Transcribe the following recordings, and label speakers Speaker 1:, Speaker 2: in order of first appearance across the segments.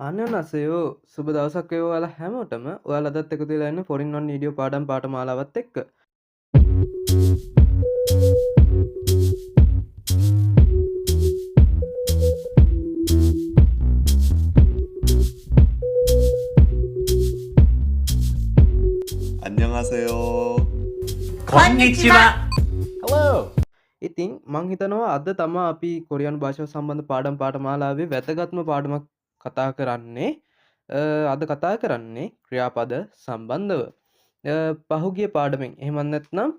Speaker 1: අනනසයෝ සුබ දවසක් වේවා ඔයාලා හැමෝටම. ඔයාලා අදත් එකතු වෙලා ඉන්න ෆොරින් ඔන් වීඩියෝ පාඩම් පාඨමාලාවත් එක්ක.
Speaker 2: 안녕하세요.
Speaker 3: කොන්නිචිවා.
Speaker 1: Hello. ඉතින් මං හිතනවා අද තමා අපි කොරියානු භාෂාව සම්බන්ධ පාඩම් පාඨමාලාවේ වැදගත්ම පාඩමක් කතා කරන්නේ. අද කතා කරන්නේ ක්‍රියාපද සම්බන්ධව. පහුගිය පාඩමෙන් එහෙම නැත්නම්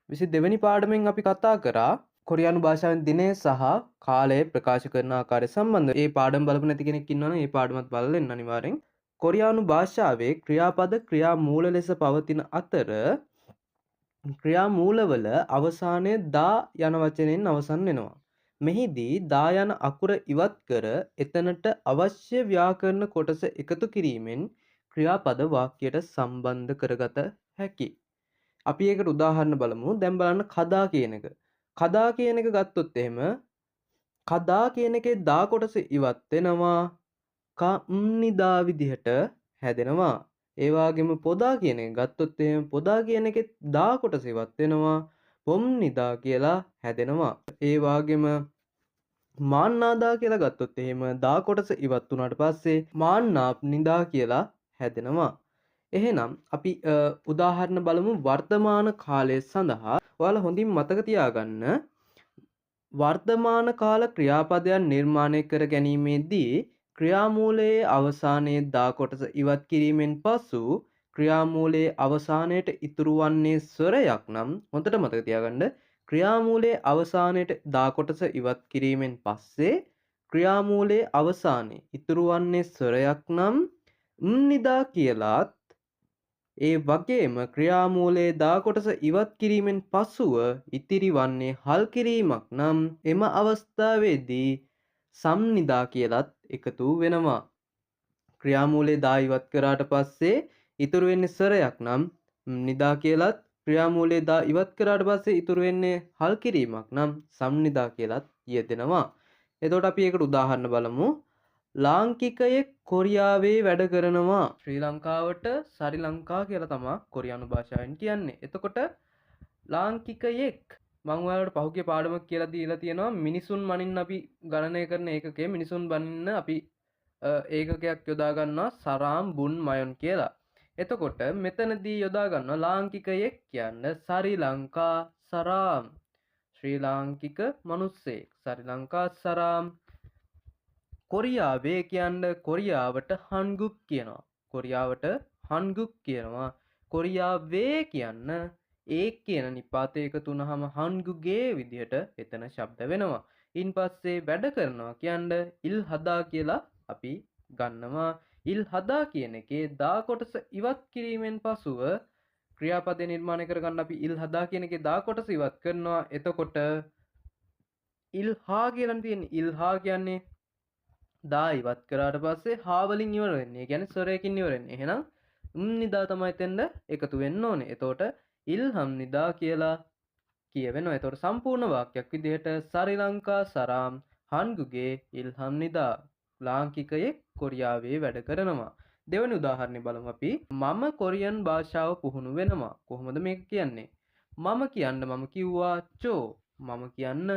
Speaker 1: 22 වෙනි පාඩමෙන් අපි කතා කරා කොරියානු භාෂාවෙන් දිනය සහ කාලය ප්‍රකාශ කරන ආකාරය සම්බන්ධව. මේ පාඩම බලපු නැති කෙනෙක් ඉන්නවනම් මේ පාඩමත් බලලා ඉන්න අනිවාර්යෙන්. කොරියානු භාෂාවේ ක්‍රියාපද ක්‍රියා මූල ලෙස පවතින අතර ක්‍රියා මූලවල අවසානයේ දා යන වචනයෙන් අවසන් වෙනවා. මෙහිදී දා යන අකුර ඉවත් කර එතනට අවශ්‍ය ව්‍යාකරණ කොටස එකතු කිරීමෙන් ක්‍රියාපද වාක්‍යයට සම්බන්ධ කරගත හැකියි. අපි ඒකට උදාහරණ බලමු. දැන් බලන්න කදා කියන එක. කදා කියන එක ගත්තොත් එහෙම කදා කියන එකේ දා කොටස ඉවත් වෙනවා. කම්නිදා විදිහට හැදෙනවා. ඒ වගේම පොදා කියන එක ගත්තොත් එහෙම පොදා කියන එකේ දා කොටස ඉවත් වෙනවා. පොම්නිදා කියලා හැදෙනවා. ඒ වගේම මාන්නාදා කියලා ගත්තොත් එහෙම දා කොටස ඉවත් වුණාට පස්සේ මාන්නාප්නිදා කියලා හැදෙනවා. එහෙනම් අපි උදාහරණ බලමු වර්තමාන කාලය සඳහා. ඔයාලා හොඳින් මතක තියාගන්න වර්තමාන කාල ක්‍රියාපදයන් නිර්මාණය කර ගැනීමේදී ක්‍රියාමූලයේ අවසානයේ දා කොටස ඉවත් කිරීමෙන් පසු ක්‍රියාමූලයේ අවසානයට ඉතුරු වන්නේ ස්වරයක් නම් හොඳට මතක තියාගන්න ක්‍රියාමූලයේ අවසානයට දා කොටස ඉවත් කිරීමෙන් පස්සේ ක්‍රියාමූලයේ අවසානයේ ඉතුරු වන්නේ ස්වරයක් නම් නිදා කියලාත් ඒ වගේම ක්‍රියාමූලයේ දා කොටස ඉවත් කිරීමෙන් පසුව ඉතිරි වන්නේ හල් කිරීමක් නම් එම අවස්ථාවේදී සම්නිදා කියලත් එකතු වෙනවා. ක්‍රියාමූලයේ දා ඉවත් කරාට පස්සේ ඉතුරු වෙන්නේ ස්වරයක් නම් නිදා කියලත් ක්‍රියාමූලයේ දා ඉවත් කරාට පස්සේ ඉතුරු වෙන්නේ හල් කිරීමක් නම් සම්නිදා කියලත් යෙදෙනවා. එතකොට අපි ඒකට උදාහරණ බලමු. ලාංකිකයෙක් කොරියාවේ වැඩ කරනවා. ශ්‍රී ලංකාවට සරි ලංකා කියලා තමයි කොරියානු භාෂාවෙන් කියන්නේ. එතකොට ලාංකිකයෙක් මම ඔයාලට පහුගිය පාඩමක් කියලා දීලා තියෙනවා මිනිසුන් මනින්න අපි ගණනය කරන ඒකකයේ මිනිසුන් බනින්න අපි ඒකකයක් යොදා ගන්නවා සරාම් බුන් මයොන් කියලා. එතකොට මෙතනදී යොදා ගන්නවා ලාංකිකයෙක් කියන්නේ සරි ලංකා සරාම්. ශ්‍රී ලාංකික මිනිස්සෙක් සරි ලංකා සරාම්. කොරියාවේ කියන්නේ කොරියාවට හන්ගුක් කියනවා. කොරියාවට හන්ගුක් කියනවා. කොරියාවේ කියන්න ඒ කියන නිපාතය එකතු වුනහම හන්ගුගේ විදිහට එතන ශබ්ද වෙනවා. ඉන් පස්සේ වැඩ කරනවා කියන්නේ ඉල් හදා කියලා අපි ගන්නවා. ඉල් හදා කියන එකේ දා කොටස ඉවත් කිරීමෙන් පසුව ක්‍රියාපදේ නිර්මාණය කරගන්න අපි ඉල් හදා කියන එකේ දා කොටස ඉවත් කරනවා. එතකොට ඉල් හා කියලා තියෙන්නේ. ඉල් හා කියන්නේ දා ඉවත් කරාට පස්සේ හා වලින් ඉවර වෙන්නේ. ඒ කියන්නේ ස්වරයකින් ඉවර වෙන්නේ. එහෙනම් නිදා තමයි එතෙන්ද එකතු වෙන්න ඕනේ. එතකොට ඉල්හම් නිදා කියලා කියවෙනවා. එතකොට සම්පූර්ණ වාක්‍යයක් විදිහට සරි ලංකා සරාම් හන්ගුගේ ඉල්හම් නිදා. ලාංකිකයෙක් කොරියාවේ වැඩ කරනවා. දෙවෙනි උදාහරණය බලමු අපි. මම කොරියන් භාෂාව පුහුණු වෙනවා. කොහොමද මේක කියන්නේ? මම කිව්වා චෝ. මම කියන්න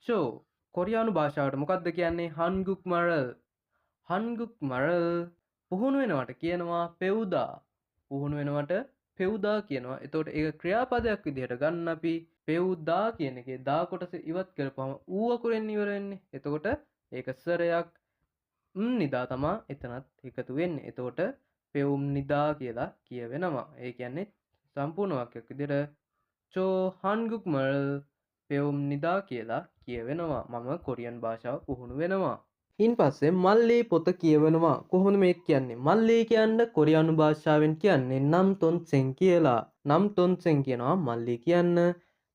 Speaker 1: චෝ. කොරියානු භාෂාවට මොකක්ද කියන්නේ? හන්ගුක් මරල්. හන්ගුක් මරල්. පුහුණු වෙනවට කියනවා පෙවුදා. පුහුණු වෙනවට පෙවුදා කියනවා. එතකොට ඒක ක්‍රියාපදයක් විදිහට ගන්න අපි පෙවුදා කියන එකේ දා කොටස ඉවත් කරපුවම ඌ අකුරෙන් ඉවර වෙන්නේ. එතකොට ඒක ස්වරයක් නිදා තමයි එතනත් එකතු වෙන්නේ. එතකොට පෙවුම් නිදා කියලා කියවෙනවා. ඒ කියන්නේ සම්පූර්ණ වාක්‍යයක් විදිහට චෝ හන්ගුක් මරල් පෙවුම් නිදා කියලා කියවෙනවා. මම කොරියන් භාෂාව පුහුණු වෙනවා. ඉන් පස්සේ මල්ලේ පොත කියවනවා. කොහොමද මේක කියන්නේ? මල්ලේ කියන්න කොරියානු භාෂාවෙන් කියන්නේ නම් තොන්සෙන් කියලා. නම් තොන්සෙන් කියනවා මල්ලේ කියන්න.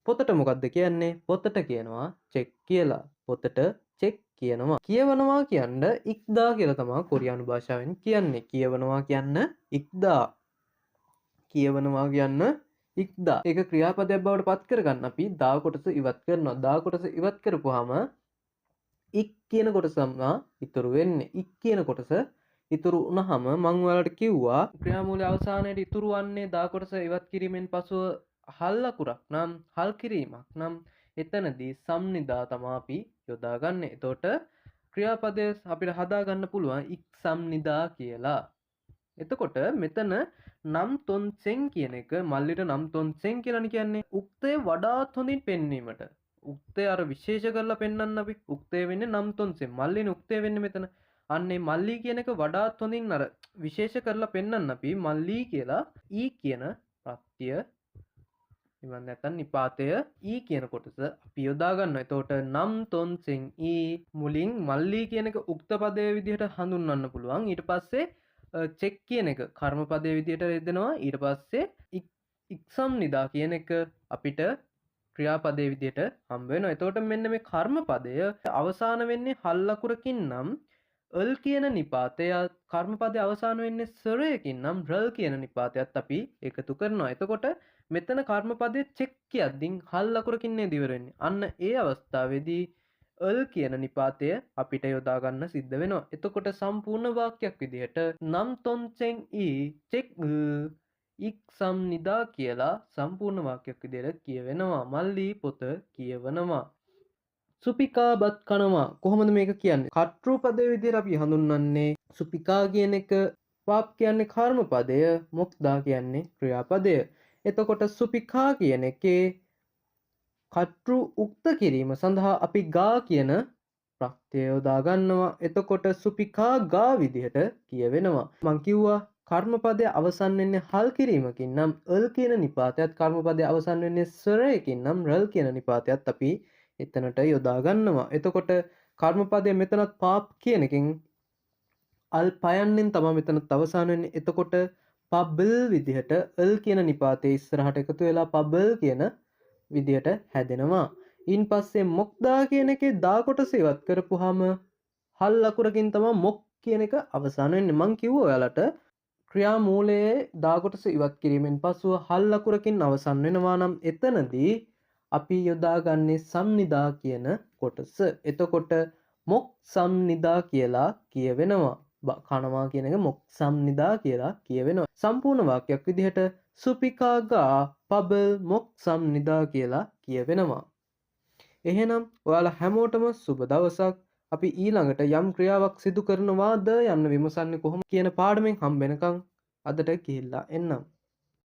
Speaker 1: පොතට මොකද්ද කියන්නේ? පොතට කියනවා චෙක් කියලා. පොතට චෙක් කියනවා. කියවනවා කියන්න ඉක්දා කියලා තමයි කොරියානු භාෂාවෙන් කියන්නේ. කියවනවා කියන්න ඉක්දා. කියවනවා කියන්න ඉක්දා. ඒක ක්‍රියාපදයක් බවට පත් කරගන්න අපි දා කොටස ඉවත් කරනවා. දා කොටස ඉවත් කරපුවාම ඉක් කියන කොටස තමයි ඉතුරු වෙන්නේ. ඉක් කියන කොටස ඉතුරු වුණාම මම ඔයාලට කිව්වා ක්‍රියාමූලයේ අවසානයේදී ඉතුරු වන්නේ දා කොටස ඉවත් කිරීමෙන් පසුව හල් ලකුරක් නම් හල් කිරීමක් නම් එතනදී සම්නිදා තමයි අපි යොදාගන්නේ. එතකොට ක්‍රියාපදය අපිට හදාගන්න පුළුවන් ඉක් සම්නිදා කියලා. එතකොට මෙතන නම් තොන්සෙන් කියන එක මල්ලිට නම් තොන්සෙන් කියලානේ කියන්නේ. උක්තේ වඩාත් හොඳින් පෙන්වීමට. උක්තේ අර විශේෂ කරලා පෙන්වන්න අපි. උක්තේ වෙන්නේ නම් තොන්සෙන්. මල්ලිනේ උක්තේ වෙන්නේ මෙතන. අන්නේ මල්ලි කියන එක වඩාත් හොඳින් අර විශේෂ කරලා පෙන්වන්න අපි මල්ලි කියලා ඊ කියන ප්‍රත්‍ය ඉවන් නැත්නම් නිපාතය ඊ කියන කොටස අපි යොදා ගන්නවා. එතකොට නම් තොන්සෙන් ඊ මුලින් මල්ලි කියන එක උක්ත පදයේ විදිහට හඳුන්වන්න පුළුවන්. ඊට පස්සේ චෙක් කියන එක කර්මපදයේ විදිහට යෙදෙනවා. ඊට පස්සේ ඉක්සම් නිදා කියන එක අපිට ක්‍රියාපදයේ විදිහට හම්බ වෙනවා. එතකොට මෙන්න මේ කර්මපදය අවසාන වෙන්නේ හල් ලකුරකින් නම් ල් කියන නිපාතයත් කර්මපදයේ අවසාන වෙන්නේ ස්වරයකින් නම් රල් කියන නිපාතයත් අපි එකතු කරනවා. එතකොට මෙතන කර්මපදයේ චෙක් කියද්දී හල් ලකුරකින් නේද ඉවර වෙන්නේ. අන්න ඒ අවස්ථාවේදී ල් කියන නිපාතය අපිට යොදා ගන්න සිද්ධ වෙනවා. එතකොට සම්පූර්ණ වාක්‍යයක් විදිහට නම් තොන්සෙන් ඊ චෙක් ඉක් සම්නිදා කියලා සම්පූර්ණ වාක්‍යයක් විදිහට කියවෙනවා. මල්ලි පොත කියවනවා. සුපිකා බත් කනවා. කොහොමද මේක කියන්නේ? කර්තෘ පදයේ විදිහට අපි හඳුන්වන්නේ සුපිකා කියන එක පාප් කියන්නේ කර්මපදය, මොක්දා කියන්නේ ක්‍රියාපදය. එතකොට සුපිකා කියන එකේ කර්තෘ උක්ත කිරීම සඳහා අපි ගා කියන ප්‍රත්‍යය යොදා ගන්නවා. එතකොට සුපිකා ගා විදිහට කියවෙනවා. මං කිව්වා කර්මපදයේ අවසන් වෙන්නේ හල් කිරීමකින් නම් ල් කියන නිපාතයත් කර්මපදයේ අවසන් වෙන්නේ ස්වරයකින් නම් රල් කියන නිපාතයත් අපි එතනට යොදා ගන්නවා. එතකොට කර්මපදයේ මෙතනත් පාප් කියන එකෙන් අල් පයන්නෙන් තමයි මෙතනත් අවසන් වෙන්නේ. එතකොට පබල් විදිහට ල් කියන නිපාතයේ ඉස්සරහට එකතු වෙලා පබල් කියන විදිහට හැදෙනවා. ඉන් පස්සේ මොක්දා කියන එකේ දා කොටස ඉවත් කරපුවාම හල් ලකුරකින් තමයි මොක් කියන එක අවසන් වෙන්නේ. මං කිව්වා ඔයාලට ක්‍රියාමූලයේ දා කොටස ඉවත් කිරීමෙන් පසුව හල් ලකුරකින් අවසන් වෙනවා නම් එතනදී අපි යොදාගන්නේ සම්නිදා කියන කොටස. එතකොට මොක් සම්නිදා කියලා කියවෙනවා. කනවා කියන එක මොක් සම්නිදා කියලා කියවෙනවා. සම්පූර්ණ වාක්‍යයක් විදිහට සුපිකා ගා පබල් මොක් සම්නිදා කියලා කියවෙනවා. එහෙනම් ඔයාලා හැමෝටම සුබ දවසක්. අපි ඊළඟට යම් ක්‍රියාවක් සිදු කරනවාද යන්න විමසන්නේ කොහොම කියන පාඩමෙන් හම්බ වෙනකන් අදට ගිහිල්ලා එන්නම්.